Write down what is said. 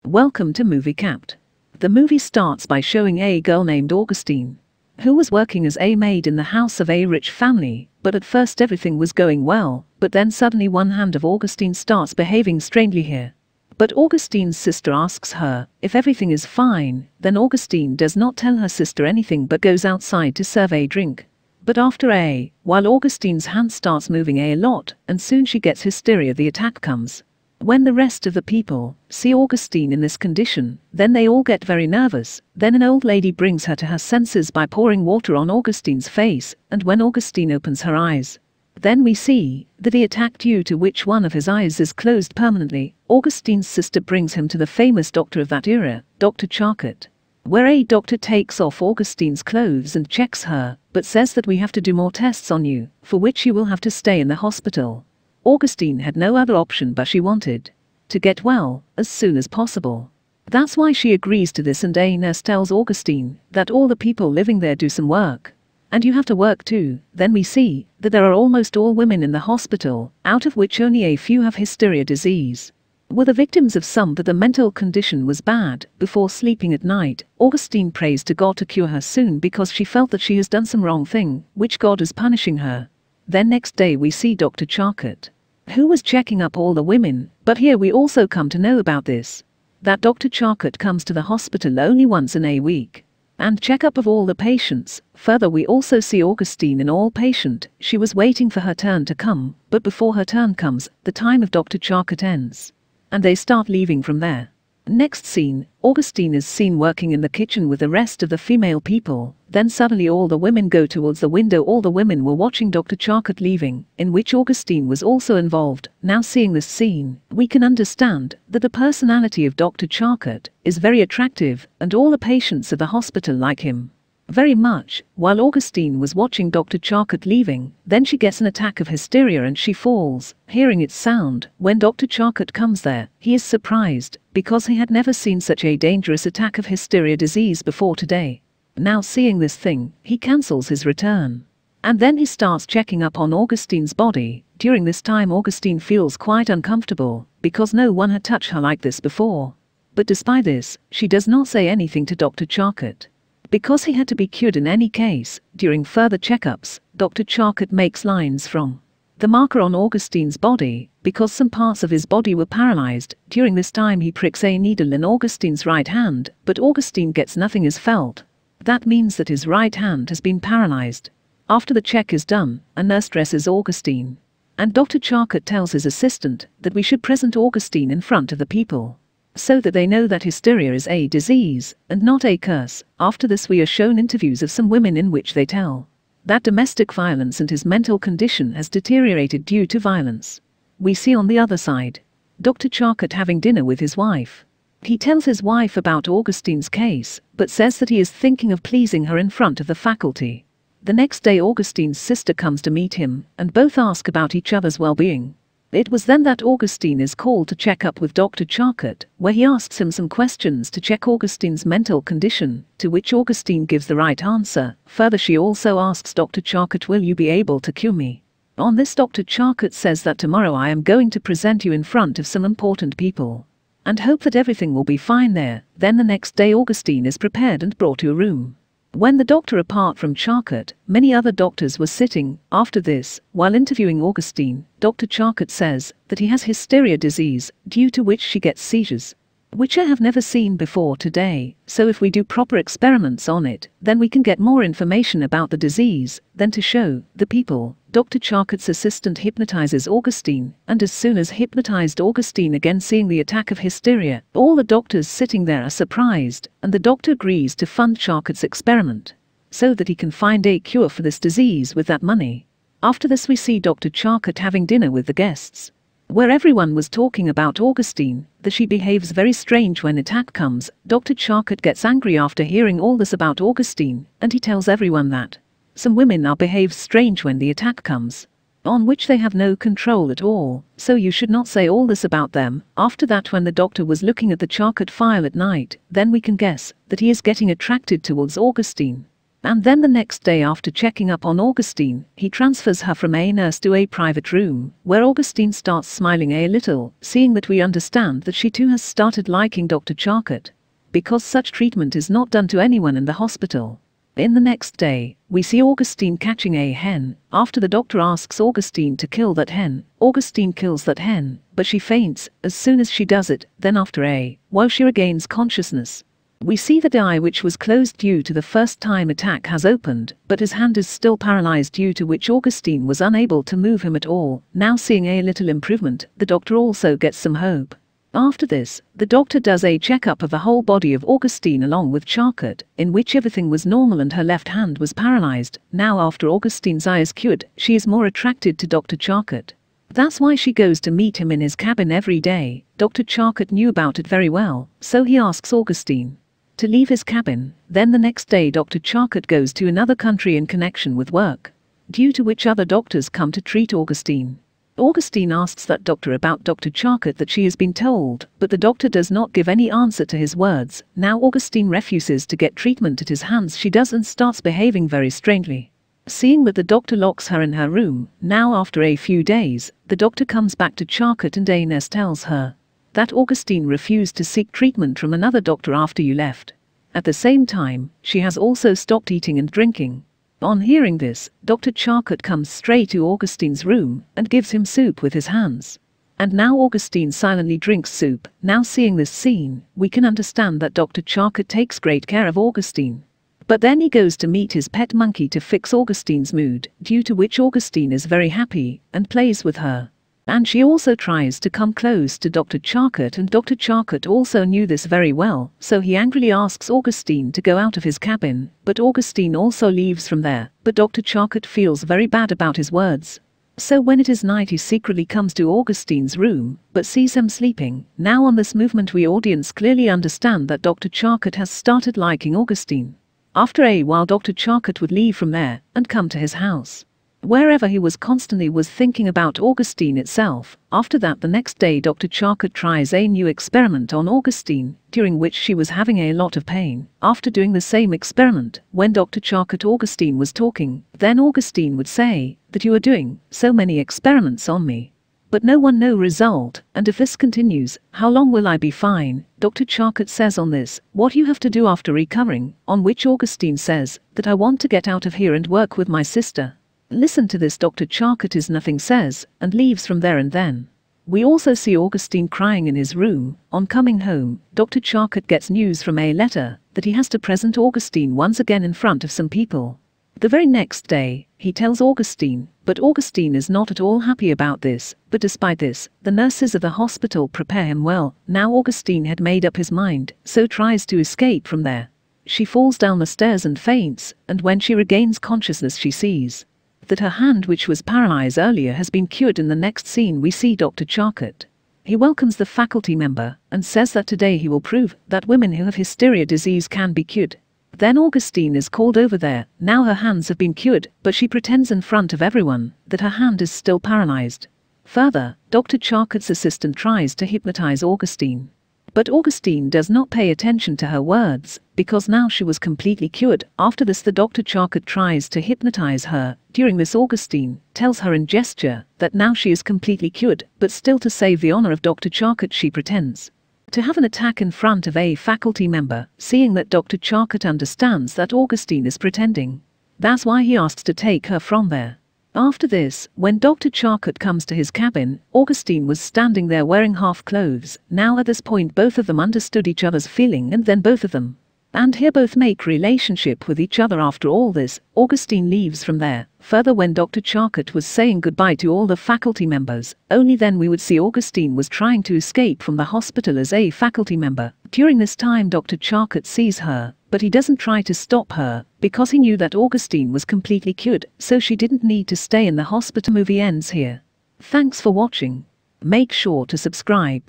Welcome to Movie Capped. The movie starts by showing a girl named Augustine, who was working as a maid in the house of a rich family, but at first everything was going well, but then suddenly one hand of Augustine starts behaving strangely here. But Augustine's sister asks her if everything is fine, then Augustine does not tell her sister anything but goes outside to serve a drink. But while Augustine's hand starts moving a lot, and soon she gets hysteria, the attack comes. When the rest of the people see Augustine in this condition, then they all get very nervous. Then an old lady brings her to her senses by pouring water on Augustine's face, and when Augustine opens her eyes, then we see that he attacked due to which one of his eyes is closed permanently. Augustine's sister brings him to the famous doctor of that era, Dr. Charcot, where a doctor takes off Augustine's clothes and checks her, but says that we have to do more tests on you, for which you will have to stay in the hospital. Augustine had no other option, but she wanted to get well as soon as possible. That's why she agrees to this, and a nurse tells Augustine that all the people living there do some work, and you have to work too. Then we see that there are almost all women in the hospital, out of which only a few have hysteria disease. Were the victims of some that the mental condition was bad. Before sleeping at night, Augustine prays to God to cure her soon because she felt that she has done some wrong thing, which God is punishing her. Then next day we see Dr. Charcot, who was checking up all the women, but here we also come to know about this, that Dr. Charcot comes to the hospital only once in a week and check up of all the patients. Further, we also see Augustine, an all patient. She was waiting for her turn to come, but before her turn comes, the time of Dr. Charcot ends, and they start leaving from there. Next scene, Augustine is seen working in the kitchen with the rest of the female people. Then suddenly all the women go towards the window. All the women were watching Dr. Charcot leaving, in which Augustine was also involved. Now seeing this scene, we can understand that the personality of Dr. Charcot is very attractive, and all the patients of the hospital like him very much. While Augustine was watching Dr. Charcot leaving, then she gets an attack of hysteria and she falls, hearing its sound. When Dr. Charcot comes there, he is surprised, because he had never seen such a dangerous attack of hysteria disease before today. Now seeing this thing, he cancels his return, and then he starts checking up on Augustine's body. During this time Augustine feels quite uncomfortable, because no one had touched her like this before. But despite this, she does not say anything to Dr. Charcot, because he had to be cured in any case. During further checkups, Dr. Charcot makes lines from the marker on Augustine's body, because some parts of his body were paralyzed. During this time he pricks a needle in Augustine's right hand, but Augustine gets nothing is felt. That means that his right hand has been paralyzed. After the check is done, a nurse dresses Augustine, and Dr. Charcot tells his assistant that we should present Augustine in front of the people, so that they know that hysteria is a disease and not a curse. After this we are shown interviews of some women in which they tell that domestic violence and his mental condition has deteriorated due to violence. We see on the other side Dr. Charcot having dinner with his wife. He tells his wife about Augustine's case, but says that he is thinking of pleasing her in front of the faculty. The next day Augustine's sister comes to meet him, and both ask about each other's well-being. It was then that Augustine is called to check up with Dr. Charcot, where he asks him some questions to check Augustine's mental condition, to which Augustine gives the right answer. Further, she also asks Dr. Charcot, will you be able to cure me? On this Dr. Charcot says that tomorrow I am going to present you in front of some important people, and hope that everything will be fine there. Then the next day Augustine is prepared and brought to a room. When the doctor, apart from Charcot, many other doctors were sitting. After this, while interviewing Augustine, Dr. Charcot says that he has hysteria disease, due to which she gets seizures, which I have never seen before today. So if we do proper experiments on it, then we can get more information about the disease. Then to show the people, Dr. Charcot's assistant hypnotizes Augustine, and as soon as hypnotized Augustine again seeing the attack of hysteria, all the doctors sitting there are surprised, and the doctor agrees to fund Charcot's experiment, so that he can find a cure for this disease with that money. After this we see Dr. Charcot having dinner with the guests, where everyone was talking about Augustine, that she behaves very strange when attack comes. Dr. Charcot gets angry after hearing all this about Augustine, and he tells everyone that some women are behave strange when the attack comes, on which they have no control at all, so you should not say all this about them. After that, when the doctor was looking at the Charcot file at night, then we can guess that he is getting attracted towards Augustine, And then the next day, after checking up on Augustine, he transfers her from a nurse to a private room, where Augustine starts smiling a little, seeing that we understand that she too has started liking Dr. Charcot, because such treatment is not done to anyone in the hospital. In the next day, we see Augustine catching a hen. After the doctor asks Augustine to kill that hen, Augustine kills that hen, but she faints as soon as she does it. Then after a while she regains consciousness. We see that the eye, which was closed due to the first time attack, has opened, but his hand is still paralyzed, due to which Augustine was unable to move him at all. Now seeing a little improvement, the doctor also gets some hope. After this, the doctor does a checkup of the whole body of Augustine along with Charcot, in which everything was normal and her left hand was paralyzed. Now after Augustine's eye is cured, she is more attracted to Dr. Charcot. That's why she goes to meet him in his cabin every day. Dr. Charcot knew about it very well, so he asks Augustine to leave his cabin. Then the next day Dr. Charcot goes to another country in connection with work, due to which other doctors come to treat Augustine. Augustine asks that doctor about Dr. Charcot that she has been told, but the doctor does not give any answer to his words. Now Augustine refuses to get treatment at his hands. She does, and starts behaving very strangely. Seeing that the doctor locks her in her room, now after a few days, the doctor comes back to Charcot and a nurse tells her that Augustine refused to seek treatment from another doctor after you left. At the same time, she has also stopped eating and drinking. On hearing this, Dr. Charcot comes straight to Augustine's room and gives him soup with his hands. And now Augustine silently drinks soup. Now seeing this scene, we can understand that Dr. Charcot takes great care of Augustine. But then he goes to meet his pet monkey to fix Augustine's mood, due to which Augustine is very happy and plays with her. And she also tries to come close to Dr. Charcot, and Dr. Charcot also knew this very well, so he angrily asks Augustine to go out of his cabin, but Augustine also leaves from there. But Dr. Charcot feels very bad about his words. So when it is night, he secretly comes to Augustine's room, but sees him sleeping. Now on this movement we audience clearly understand that Dr. Charcot has started liking Augustine. After a while Dr. Charcot would leave from there and come to his house. Wherever he was constantly was thinking about Augustine itself. After that the next day Dr. Charcot tries a new experiment on Augustine, during which she was having a lot of pain. After doing the same experiment, when Dr. Charcot Augustine was talking, then Augustine would say that you are doing so many experiments on me, but no result, and if this continues, how long will I be fine? Dr. Charcot says on this, what you have to do after recovering, on which Augustine says that I want to get out of here and work with my sister. Listen to this. Dr. Charcot is nothing says, and leaves from there. And then we also see Augustine crying in his room. On coming home, Dr. Charcot gets news from a letter that he has to present Augustine once again in front of some people. The very next day, he tells Augustine, but Augustine is not at all happy about this. But despite this, the nurses of the hospital prepare him well. Now Augustine had made up his mind, so tries to escape from there. She falls down the stairs and faints, and when she regains consciousness she sees that her hand, which was paralyzed earlier, has been cured. In the next scene we see Dr. Charcot. He welcomes the faculty member and says that today he will prove that women who have hysteria disease can be cured. Then Augustine is called over there. Now her hands have been cured, but she pretends in front of everyone that her hand is still paralyzed. Further, Dr. Charcot's assistant tries to hypnotize Augustine. But Augustine does not pay attention to her words, because now she was completely cured. After this the Dr. Charcot tries to hypnotize her. During this Augustine tells her in gesture that now she is completely cured, but still to save the honor of Dr. Charcot she pretends to have an attack in front of a faculty member. Seeing that Dr. Charcot understands that Augustine is pretending, that's why he asks to take her from there. After this, when Dr. Charcot comes to his cabin, Augustine was standing there wearing half clothes. Now at this point both of them understood each other's feeling, and then both of them and here both make relationship with each other. After all this, Augustine leaves from there. Further, when Dr. Charcot was saying goodbye to all the faculty members, only then we would see Augustine was trying to escape from the hospital as a faculty member. During this time Dr. Charcot sees her, but he doesn't try to stop her, because he knew that Augustine was completely cured, so she didn't need to stay in the hospital. Movie ends here. Thanks for watching. Make sure to subscribe.